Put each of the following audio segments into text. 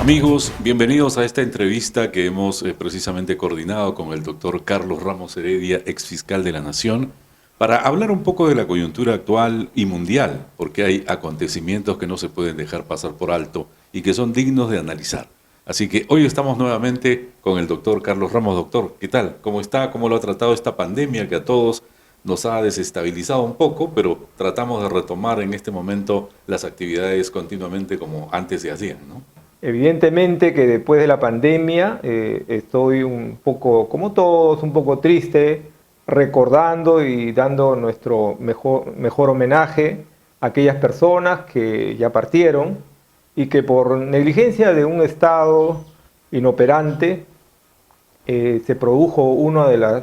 Amigos, bienvenidos a esta entrevista que hemos precisamente coordinado con el doctor Carlos Ramos Heredia, ex fiscal de la Nación, para hablar un poco de la coyuntura actual y mundial, porque hay acontecimientos que no se pueden dejar pasar por alto y que son dignos de analizar. Así que hoy estamos nuevamente con el doctor Carlos Ramos. Doctor, ¿qué tal? ¿Cómo está? ¿Cómo lo ha tratado esta pandemia que a todos nos ha desestabilizado un poco, pero tratamos de retomar en este momento las actividades continuamente como antes se hacían, ¿no? Evidentemente que después de la pandemia estoy un poco, como todos, un poco triste, recordando y dando nuestro mejor homenaje a aquellas personas que ya partieron y que por negligencia de un Estado inoperante se produjo una de las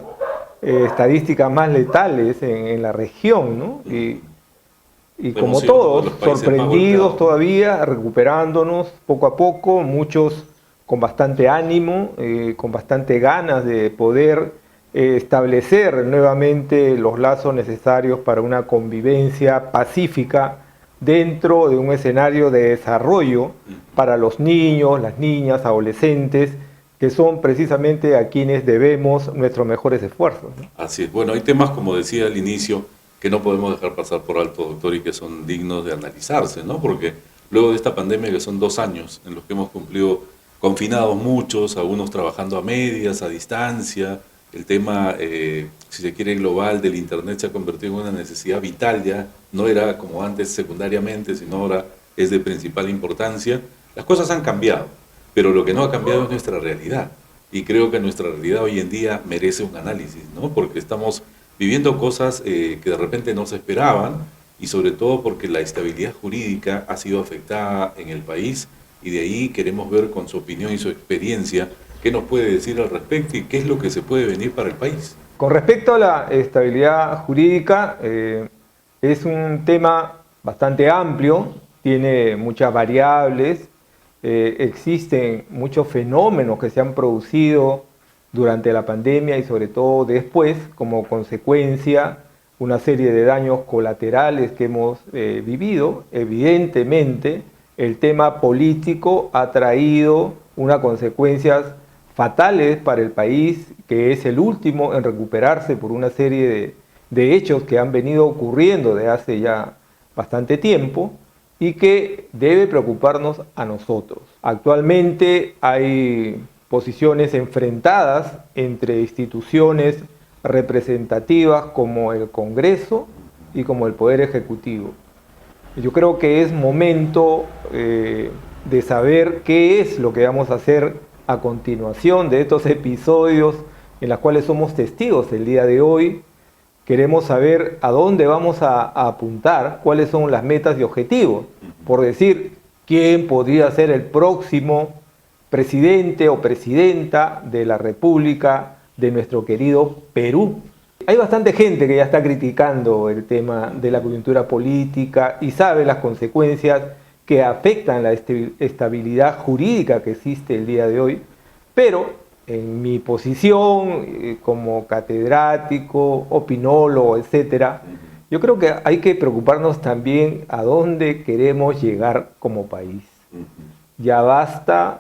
estadísticas más letales en la región, ¿no? Y como todos, sorprendidos todavía, recuperándonos poco a poco, muchos con bastante ánimo, con bastante ganas de poder establecer nuevamente los lazos necesarios para una convivencia pacífica dentro de un escenario de desarrollo para los niños, las niñas, adolescentes, que son precisamente a quienes debemos nuestros mejores esfuerzos, ¿no? Así es. Bueno, hay temas, como decía al inicio, que no podemos dejar pasar por alto, doctor, y que son dignos de analizarse, ¿no? Porque luego de esta pandemia, que son 2 años en los que hemos cumplido confinados muchos, algunos trabajando a medias, a distancia, el tema, si se quiere, global del Internet se ha convertido en una necesidad vital ya, no era como antes secundariamente, sino ahora es de principal importancia. Las cosas han cambiado, pero lo que no ha cambiado es nuestra realidad. Y creo que nuestra realidad hoy en día merece un análisis, ¿no? Porque estamos viviendo cosas que de repente no se esperaban y sobre todo porque la estabilidad jurídica ha sido afectada en el país y de ahí queremos ver con su opinión y su experiencia qué nos puede decir al respecto y qué es lo que se puede venir para el país. Con respecto a la estabilidad jurídica, es un tema bastante amplio, tiene muchas variables, existen muchos fenómenos que se han producido durante la pandemia y sobre todo después, como consecuencia, una serie de daños colaterales que hemos vivido. Evidentemente, el tema político ha traído unas consecuencias fatales para el país, que es el último en recuperarse por una serie de hechos que han venido ocurriendo desde hace ya bastante tiempo y que debe preocuparnos a nosotros. Actualmente hay posiciones enfrentadas entre instituciones representativas como el Congreso y como el Poder Ejecutivo. Yo creo que es momento de saber qué es lo que vamos a hacer a continuación de estos episodios en los cuales somos testigos el día de hoy. Queremos saber a dónde vamos a apuntar, cuáles son las metas y objetivos. Por decir, quién podría ser el próximo presidente o presidenta de la República de nuestro querido Perú. Hay bastante gente que ya está criticando el tema de la coyuntura política y sabe las consecuencias que afectan la estabilidad jurídica que existe el día de hoy, pero en mi posición como catedrático, opinólogo, etcétera, yo creo que hay que preocuparnos también a dónde queremos llegar como país. Ya basta,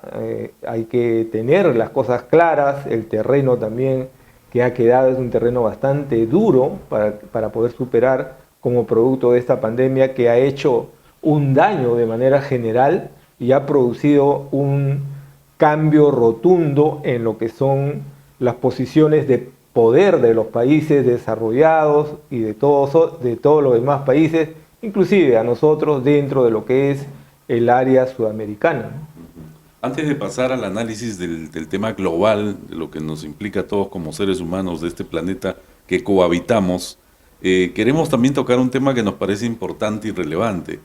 hay que tener las cosas claras, el terreno también que ha quedado es un terreno bastante duro para poder superar como producto de esta pandemia que ha hecho un daño de manera general y ha producido un cambio rotundo en lo que son las posiciones de poder de los países desarrollados y de todos los demás países, inclusive a nosotros dentro de lo que es el área sudamericana. Antes de pasar al análisis del tema global, de lo que nos implica a todos como seres humanos de este planeta que cohabitamos, queremos también tocar un tema que nos parece importante y relevante.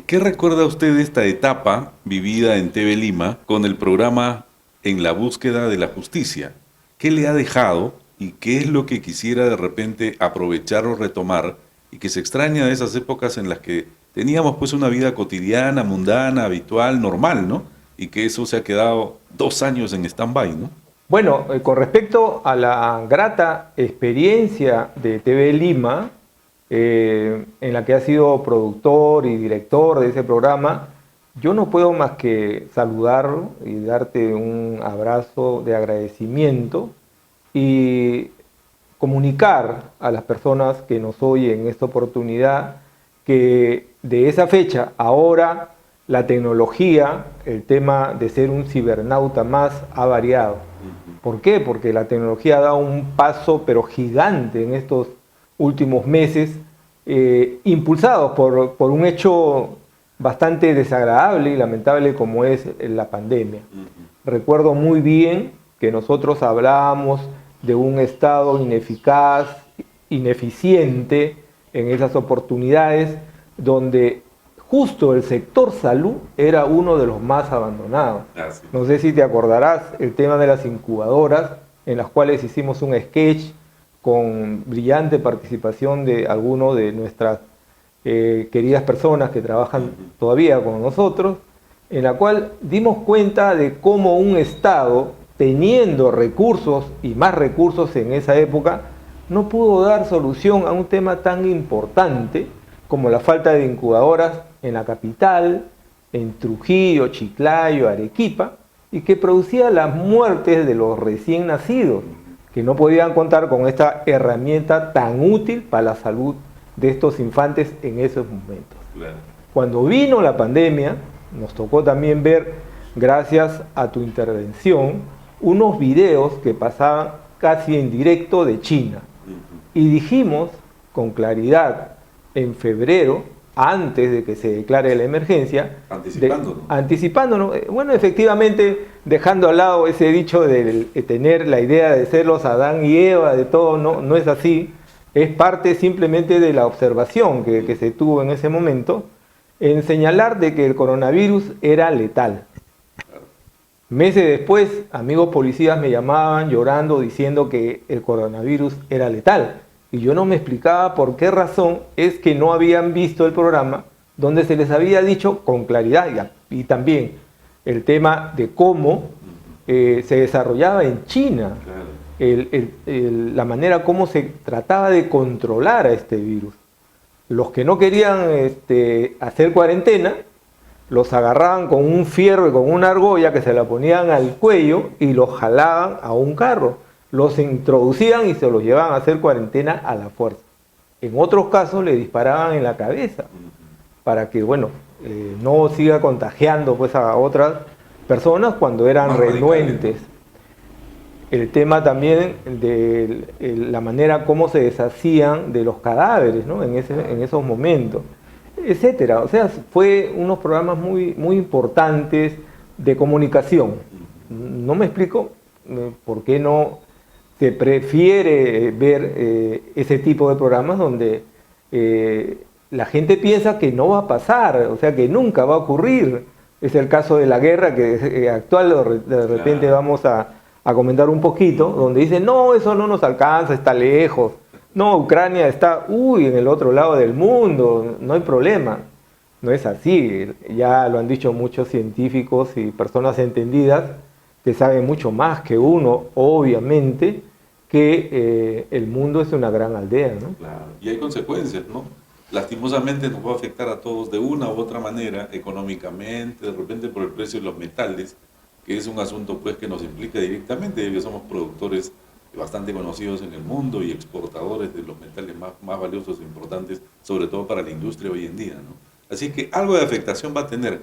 ¿Qué recuerda usted de esta etapa vivida en TV Lima con el programa En la búsqueda de la justicia? ¿Qué le ha dejado y qué es lo que quisiera de repente aprovechar o retomar y que se extraña de esas épocas en las que teníamos pues una vida cotidiana, mundana, habitual, normal, ¿no? Y que eso se ha quedado 2 años en stand-by, ¿no? Bueno, con respecto a la grata experiencia de TV Lima, en la que ha sido productor y director de ese programa, Yo no puedo más que saludar y darte un abrazo de agradecimiento y comunicar a las personas que nos oyen en esta oportunidad que de esa fecha, ahora la tecnología, el tema de ser un cibernauta más ha variado. ¿Por qué? Porque la tecnología ha dado un paso pero gigante en estos últimos meses, impulsados por un hecho bastante desagradable y lamentable como es la pandemia. Recuerdo muy bien que nosotros hablábamos de un Estado ineficaz, ineficiente en esas oportunidades, donde justo el sector salud era uno de los más abandonados. Así. No sé si te acordarás el tema de las incubadoras, en las cuales hicimos un sketch con brillante participación de algunos de nuestras queridas personas que trabajan todavía con nosotros, en la cual dimos cuenta de cómo un Estado, teniendo recursos y más recursos en esa época, no pudo dar solución a un tema tan importante como la falta de incubadoras en la capital, en Trujillo, Chiclayo, Arequipa, y que producía las muertes de los recién nacidos, que no podían contar con esta herramienta tan útil para la salud de estos infantes en esos momentos. Claro. Cuando vino la pandemia, nos tocó también ver, gracias a tu intervención, unos videos que pasaban casi en directo de China. Y dijimos con claridad en febrero, antes de que se declare la emergencia, anticipándonos. Bueno, efectivamente, dejando al lado ese dicho de tener la idea de ser los Adán y Eva, de todo, no es así. Es parte simplemente de la observación que se tuvo en ese momento, en señalar de que el coronavirus era letal. Meses después, amigos policías me llamaban llorando diciendo que el coronavirus era letal. Y yo no me explicaba por qué razón es que no habían visto el programa donde se les había dicho con claridad, y también el tema de cómo se desarrollaba en China, la manera como se trataba de controlar a este virus. Los que no querían hacer cuarentena, los agarraban con un fierro y con una argolla que se la ponían al cuello y los jalaban a un carro. Los introducían y se los llevaban a hacer cuarentena a la fuerza. En otros casos le disparaban en la cabeza para que, bueno, no siga contagiando pues a otras personas cuando eran renuentes. El tema también de la manera como se deshacían de los cadáveres, ¿no? en esos momentos, etcétera. O sea, fue unos programas muy, muy importantes de comunicación. No me explico por qué no se prefiere ver ese tipo de programas donde la gente piensa que no va a pasar, o sea, que nunca va a ocurrir. Es el caso de la guerra que actual, de repente vamos a comentar un poquito, donde dicen, no, eso no nos alcanza, está lejos. No, Ucrania está, en el otro lado del mundo, no hay problema. No es así, ya lo han dicho muchos científicos y personas entendidas que saben mucho más que uno, obviamente, que el mundo es una gran aldea, ¿no? Claro, y hay consecuencias, ¿no? Lastimosamente nos va a afectar a todos de una u otra manera, económicamente, de repente por el precio de los metales, que es un asunto pues que nos implica directamente, ya que somos productores bastante conocidos en el mundo y exportadores de los metales más valiosos e importantes, sobre todo para la industria hoy en día, ¿no? Así que algo de afectación va a tener,